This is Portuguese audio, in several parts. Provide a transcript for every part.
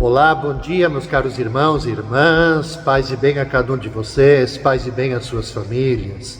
Olá, bom dia, meus caros irmãos e irmãs, paz e bem a cada um de vocês, paz e bem às suas famílias.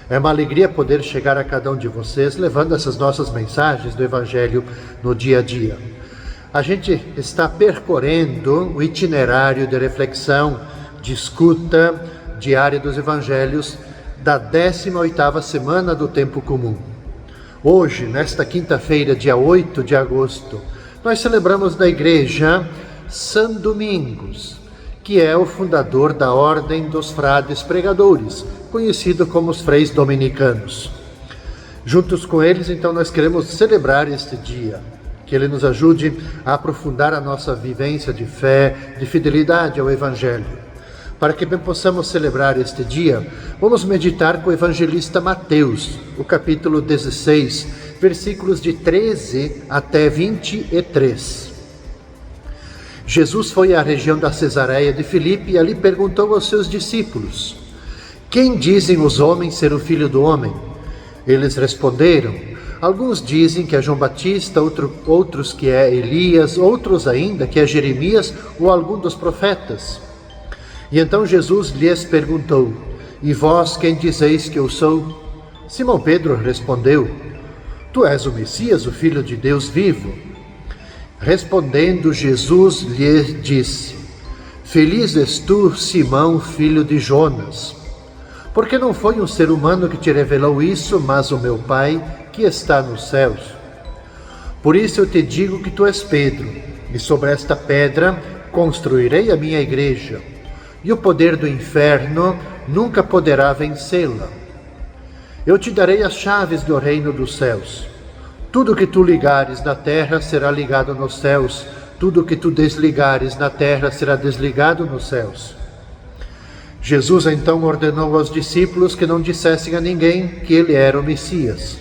É uma alegria poder chegar a cada um de vocês levando essas nossas mensagens do Evangelho no dia a dia. A gente está percorrendo o itinerário de reflexão, de escuta diária dos Evangelhos da 18ª semana do Tempo Comum. Hoje, nesta quinta-feira, dia 8 de agosto, nós celebramos na igreja São Domingos, que é o fundador da Ordem dos Frades Pregadores, conhecido como os Freis Dominicanos. Juntos com eles, então, nós queremos celebrar este dia, que ele nos ajude a aprofundar a nossa vivência de fé, de fidelidade ao Evangelho. Para que bem possamos celebrar este dia, vamos meditar com o evangelista Mateus, o capítulo 16, versículos de 13 até 23. Jesus foi à região da Cesareia de Filipe e ali perguntou aos seus discípulos: quem dizem os homens ser o Filho do Homem? Eles responderam: alguns dizem que é João Batista, outros que é Elias, outros ainda que é Jeremias ou algum dos profetas. E então Jesus lhes perguntou: e vós quem dizeis que eu sou? Simão Pedro respondeu: tu és o Messias, o Filho de Deus vivo. Respondendo, Jesus lhe disse: feliz és tu, Simão, filho de Jonas, porque não foi um ser humano que te revelou isso, mas o meu Pai que está nos céus. Por isso eu te digo que tu és Pedro, e sobre esta pedra construirei a minha igreja, e o poder do inferno nunca poderá vencê-la. Eu te darei as chaves do reino dos céus. Tudo que tu ligares na terra será ligado nos céus, tudo que tu desligares na terra será desligado nos céus. Jesus então ordenou aos discípulos que não dissessem a ninguém que ele era o Messias.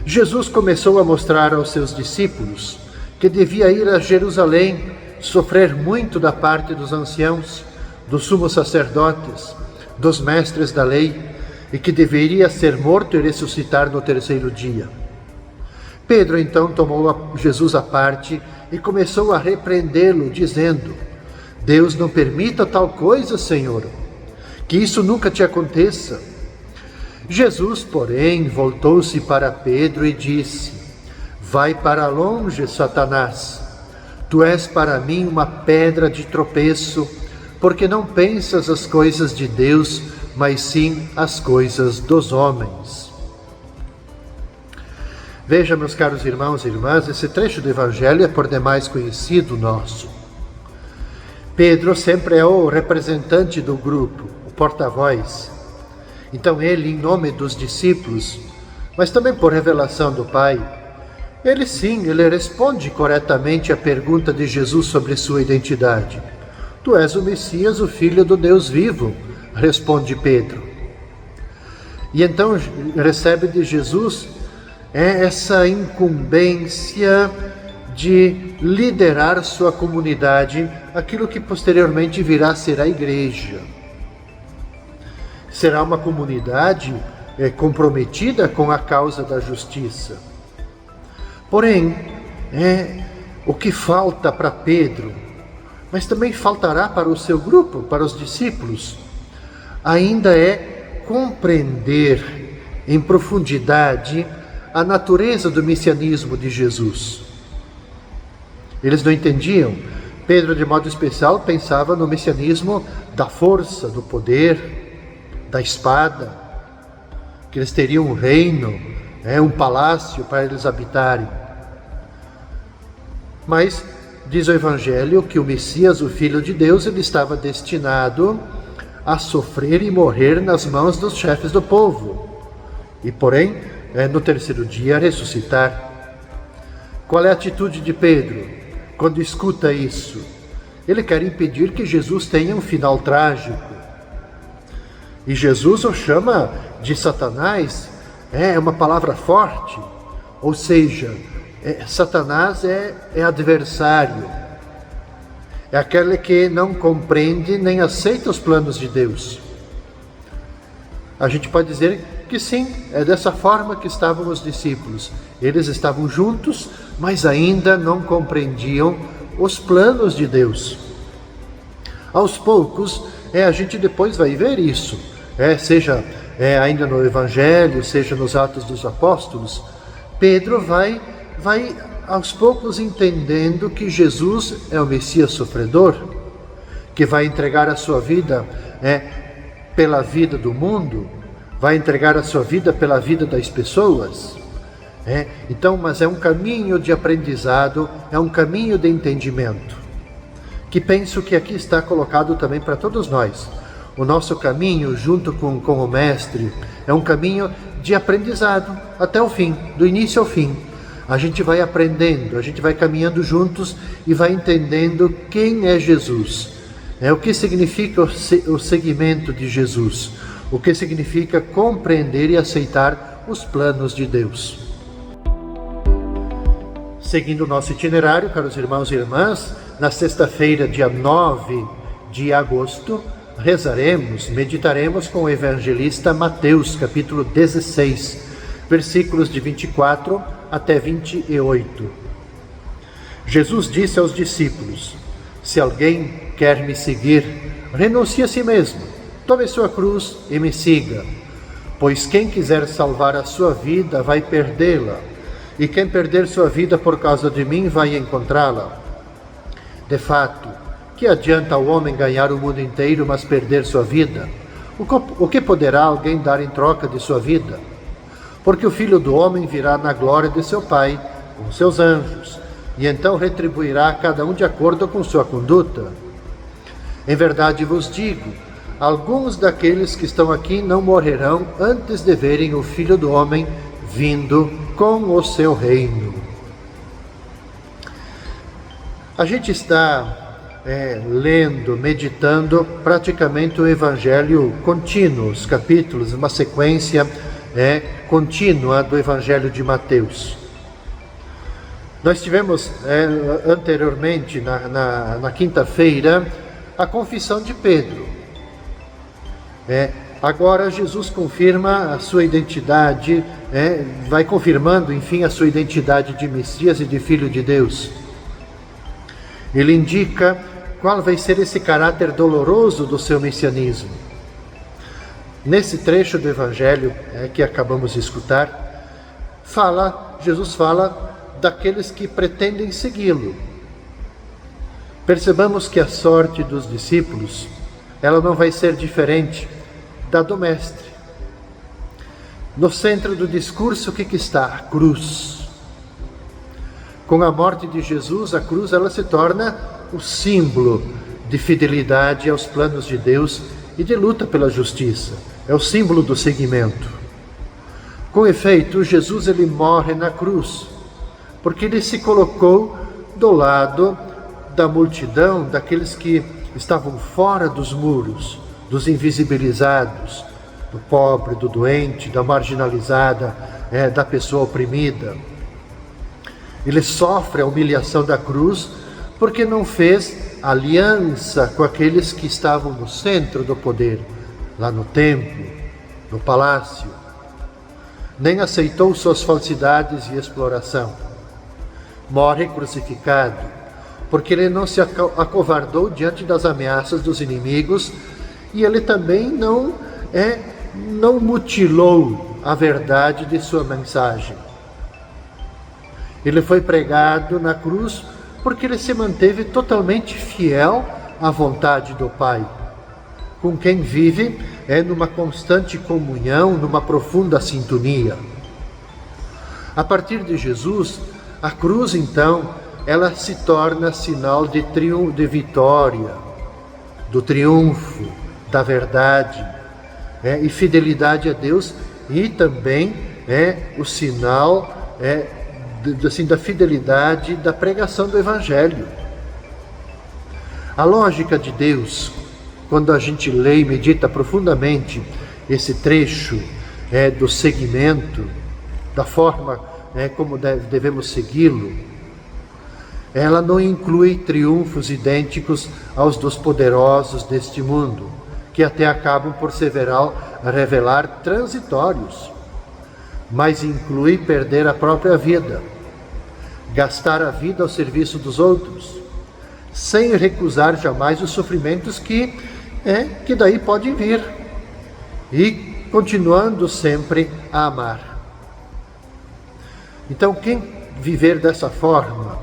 Jesus começou a mostrar aos seus discípulos que devia ir a Jerusalém, sofrer muito da parte dos anciãos, dos sumos sacerdotes, dos mestres da lei, e que deveria ser morto e ressuscitar no terceiro dia. Pedro então tomou Jesus à parte e começou a repreendê-lo, dizendo: Deus não permita tal coisa, Senhor, que isso nunca te aconteça. Jesus, porém, voltou-se para Pedro e disse: vai para longe, Satanás, tu és para mim uma pedra de tropeço, porque não pensas as coisas de Deus, mas sim as coisas dos homens. Veja, meus caros irmãos e irmãs, esse trecho do Evangelho é por demais conhecido nosso. Pedro sempre é o representante do grupo, o porta-voz. Então ele, em nome dos discípulos, mas também por revelação do Pai, ele responde corretamente à pergunta de Jesus sobre sua identidade. Tu és o Messias, o Filho do Deus vivo, responde Pedro. E então recebe de Jesus essa incumbência de liderar sua comunidade, aquilo que posteriormente virá a ser a igreja. Será uma comunidade comprometida com a causa da justiça. Porém, o que falta para Pedro, mas também faltará para o seu grupo, para os discípulos, ainda é compreender em profundidade a natureza do messianismo de Jesus. Eles não entendiam. Pedro, de modo especial, pensava no messianismo da força, do poder, da espada, que eles teriam um reino, um palácio para eles habitarem. Mas diz o Evangelho que o Messias, o Filho de Deus, ele estava destinado a sofrer e morrer nas mãos dos chefes do povo. E, porém, no terceiro dia ressuscitar. Qual é a atitude de Pedro quando escuta isso? Ele quer impedir que Jesus tenha um final trágico. E Jesus o chama de Satanás, é uma palavra forte, ou seja, Satanás é adversário, é aquele que não compreende nem aceita os planos de Deus. A gente pode dizer que sim, é dessa forma que estavam os discípulos. Eles estavam juntos, mas ainda não compreendiam os planos de Deus. Aos poucos, a gente depois vai ver isso, seja ainda no Evangelho, seja nos Atos dos Apóstolos. Pedro vai aos poucos entendendo que Jesus é o Messias sofredor, que vai entregar a sua vida pela vida do mundo, vai entregar a sua vida pela vida das pessoas. Então, mas é um caminho de aprendizado, é um caminho de entendimento, que penso que aqui está colocado também para todos nós. O nosso caminho, junto com o Mestre, é um caminho de aprendizado até o fim, do início ao fim. A gente vai aprendendo, a gente vai caminhando juntos e vai entendendo quem é Jesus. O que significa o seguimento de Jesus, o que significa compreender e aceitar os planos de Deus. Seguindo o nosso itinerário, caros irmãos e irmãs, na sexta-feira, dia 9 de agosto, rezaremos, meditaremos com o evangelista Mateus, capítulo 16, versículos de 24 até 28. Jesus disse aos discípulos: se alguém quer me seguir, renuncie a si mesmo, tome sua cruz e me siga. Pois quem quiser salvar a sua vida vai perdê-la, e quem perder sua vida por causa de mim vai encontrá-la. De fato, que adianta ao homem ganhar o mundo inteiro, mas perder sua vida? O que poderá alguém dar em troca de sua vida? Porque o Filho do Homem virá na glória de seu Pai, com seus anjos, e então retribuirá a cada um de acordo com sua conduta. Em verdade vos digo, alguns daqueles que estão aqui não morrerão antes de verem o Filho do Homem vindo com o seu reino. A gente está lendo, meditando praticamente o Evangelho contínuo, os capítulos, uma sequência contínua do Evangelho de Mateus. Nós tivemos anteriormente, na quinta-feira, a confissão de Pedro. Agora Jesus confirma a sua identidade, vai confirmando, enfim, a sua identidade de Messias e de Filho de Deus. Ele indica qual vai ser esse caráter doloroso do seu messianismo. Nesse trecho do Evangelho que acabamos de escutar, Jesus fala daqueles que pretendem segui-lo. Percebamos que a sorte dos discípulos, ela não vai ser diferente da do Mestre. No centro do discurso, o que está? A cruz. Com a morte de Jesus, a cruz ela se torna o símbolo de fidelidade aos planos de Deus e de luta pela justiça. É o símbolo do seguimento. Com efeito, Jesus ele morre na cruz, porque ele se colocou do lado da multidão, daqueles que estavam fora dos muros, dos invisibilizados, do pobre, do doente, da marginalizada, da pessoa oprimida. Ele sofre a humilhação da cruz porque não fez aliança com aqueles que estavam no centro do poder, lá no templo, no palácio. Nem aceitou suas falsidades e exploração. Morre crucificado, porque ele não se acovardou diante das ameaças dos inimigos e ele também não mutilou a verdade de sua mensagem. Ele foi pregado na cruz porque ele se manteve totalmente fiel à vontade do Pai, com quem vive numa constante comunhão, numa profunda sintonia. A partir de Jesus, a cruz então, ela se torna sinal de vitória, do triunfo, da verdade, e fidelidade a Deus, e também o sinal da fidelidade da pregação do Evangelho. A lógica de Deus, quando a gente lê e medita profundamente esse trecho do seguimento, da forma como devemos segui-lo, ela não inclui triunfos idênticos aos dos poderosos deste mundo, que até acabam por se revelar transitórios, mas inclui perder a própria vida, gastar a vida ao serviço dos outros, sem recusar jamais os sofrimentos que daí podem vir, e continuando sempre a amar. Então, quem viver dessa forma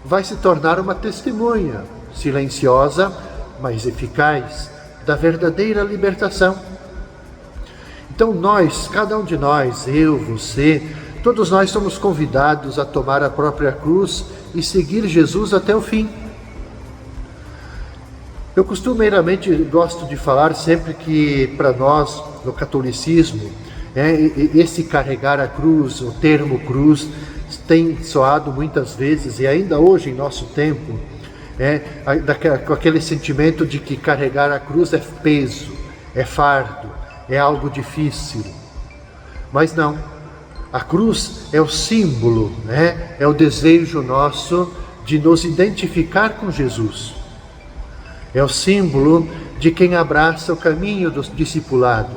vai se tornar uma testemunha silenciosa, mas eficaz, da verdadeira libertação. Então nós, cada um de nós, eu, você, todos nós somos convidados a tomar a própria cruz e seguir Jesus até o fim. Eu costumeiramente gosto de falar sempre que para nós, no catolicismo, esse carregar a cruz, o termo cruz, tem soado muitas vezes, e ainda hoje em nosso tempo, com aquele sentimento de que carregar a cruz é peso, é fardo, é algo difícil. Mas não, a cruz é o símbolo, é o desejo nosso de nos identificar com Jesus. É o símbolo de quem abraça o caminho do discipulado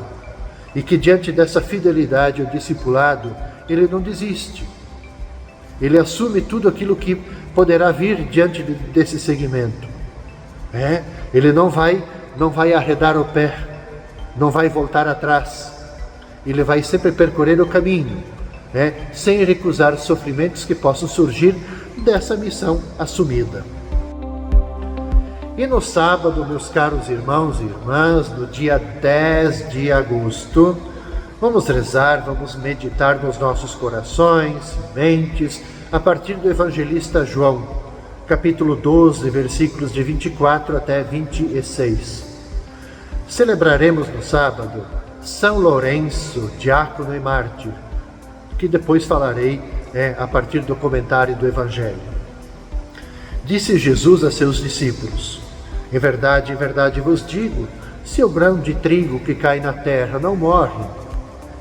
e que diante dessa fidelidade ao discipulado, ele não desiste. Ele assume tudo aquilo que poderá vir diante desse segmento. Ele não vai arredar o pé, não vai voltar atrás. Ele vai sempre percorrer o caminho, sem recusar os sofrimentos que possam surgir dessa missão assumida. E no sábado, meus caros irmãos e irmãs, no dia 10 de agosto, vamos rezar, vamos meditar nos nossos corações e mentes, a partir do evangelista João, capítulo 12, versículos de 24 até 26. Celebraremos no sábado São Lourenço, diácono e mártir, que depois falarei a partir do comentário do Evangelho. Disse Jesus a seus discípulos: em verdade vos digo, se o grão de trigo que cai na terra não morre,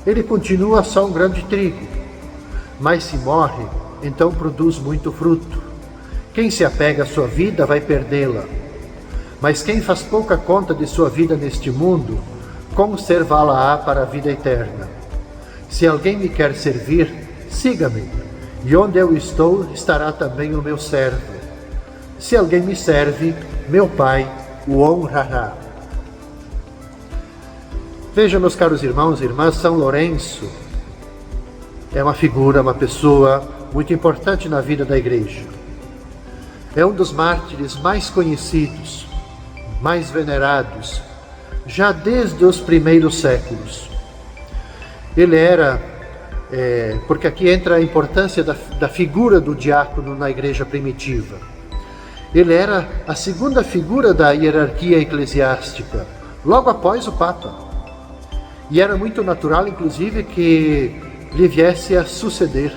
ele continua só um grão de trigo. Mas se morre, então produz muito fruto. Quem se apega à sua vida vai perdê-la. Mas quem faz pouca conta de sua vida neste mundo, conservá-la-á para a vida eterna. Se alguém me quer servir, siga-me, e onde eu estou, estará também o meu servo. Se alguém me serve, meu Pai o honrará. Vejam, meus caros irmãos e irmãs, São Lourenço é uma figura, uma pessoa muito importante na vida da Igreja. É um dos mártires mais conhecidos, mais venerados, já desde os primeiros séculos. Ele era, porque aqui entra a importância da figura do diácono na Igreja primitiva. Ele era a segunda figura da hierarquia eclesiástica, logo após o Papa. E era muito natural, inclusive, que lhe viesse a suceder.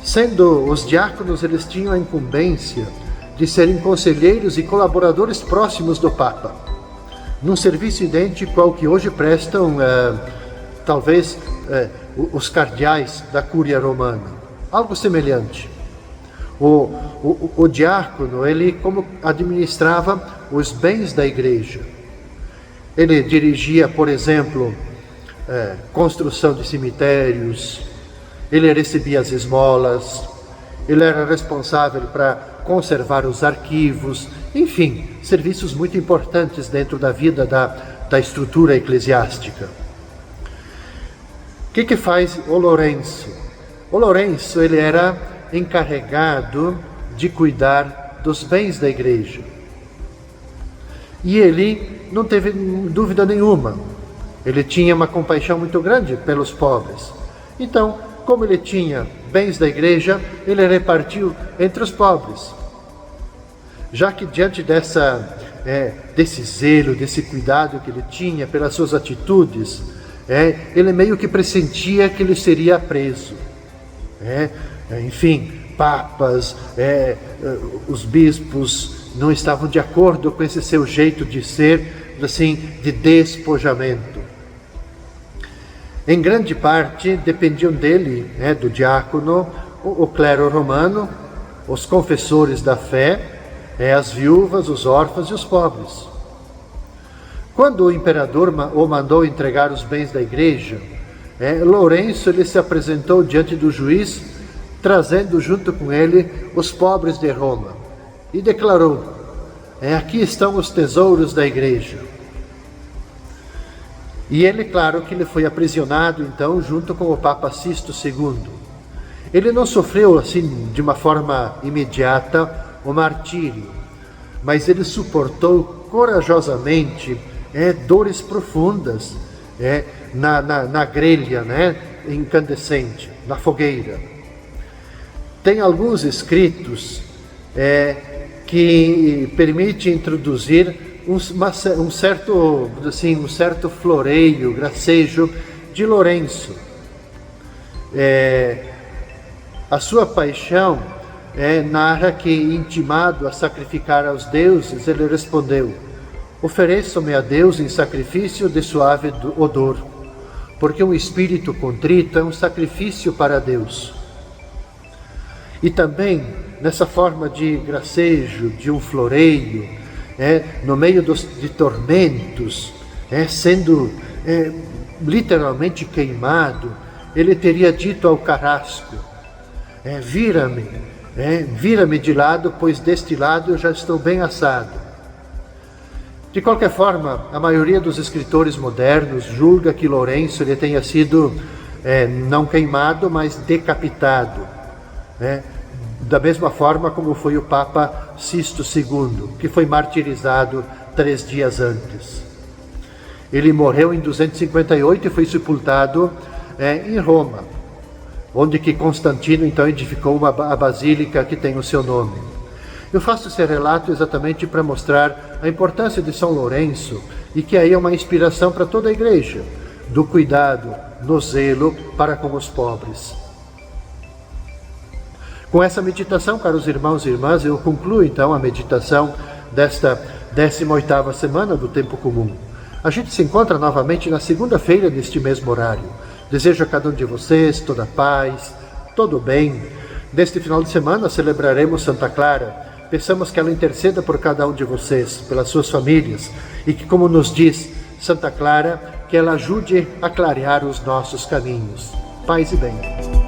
Sendo os diáconos, eles tinham a incumbência de serem conselheiros e colaboradores próximos do Papa, num serviço idêntico ao que hoje prestam, talvez, os cardeais da Cúria Romana. Algo semelhante. O diácono, ele como administrava os bens da igreja. Ele dirigia, por exemplo, construção de cemitérios, ele recebia as esmolas, ele era responsável para conservar os arquivos, enfim, serviços muito importantes dentro da vida da estrutura eclesiástica. O que faz o Lourenço? O Lourenço, ele era encarregado de cuidar dos bens da igreja. E ele não teve dúvida nenhuma. Ele tinha uma compaixão muito grande pelos pobres. Então, como ele tinha bens da igreja, ele repartiu entre os pobres. Já que diante desse zelo, desse cuidado que ele tinha pelas suas atitudes, ele meio que pressentia que ele seria preso. Enfim, papas, os bispos não estavam de acordo com esse seu jeito de ser, assim, de despojamento. Em grande parte dependiam dele, do diácono, o clero romano, os confessores da fé, as viúvas, os órfãos e os pobres. Quando o imperador o mandou entregar os bens da igreja, Lourenço ele se apresentou diante do juiz, trazendo junto com ele os pobres de Roma, e declarou: aqui estão os tesouros da igreja. E ele, claro que ele foi aprisionado então junto com o Papa Sisto II. Ele não sofreu assim de uma forma imediata o martírio, mas ele suportou corajosamente dores profundas na grelha, incandescente, na fogueira. Tem alguns escritos que permitem introduzir um certo floreio, gracejo de Lourenço. A sua paixão narra que, intimado a sacrificar aos deuses, ele respondeu: ofereço-me a Deus em sacrifício de suave odor, porque um espírito contrito é um sacrifício para Deus. E também, nessa forma de gracejo, de um floreio, no meio de tormentos, sendo literalmente queimado, ele teria dito ao carrasco: vira-me de lado, pois deste lado eu já estou bem assado. De qualquer forma, a maioria dos escritores modernos julga que Lourenço ele tenha sido não queimado, mas decapitado, da mesma forma como foi o Papa Sisto II, que foi martirizado 3 dias antes. Ele morreu em 258 e foi sepultado em Roma, onde que Constantino então edificou a basílica que tem o seu nome. Eu faço esse relato exatamente para mostrar a importância de São Lourenço e que aí é uma inspiração para toda a igreja, do cuidado, no zelo para com os pobres. Com essa meditação, caros irmãos e irmãs, eu concluo então a meditação desta 18ª semana do Tempo Comum. A gente se encontra novamente na segunda-feira deste mesmo horário. Desejo a cada um de vocês toda a paz, todo o bem. Neste final de semana celebraremos Santa Clara. Peçamos que ela interceda por cada um de vocês, pelas suas famílias, e que, como nos diz Santa Clara, que ela ajude a clarear os nossos caminhos. Paz e bem.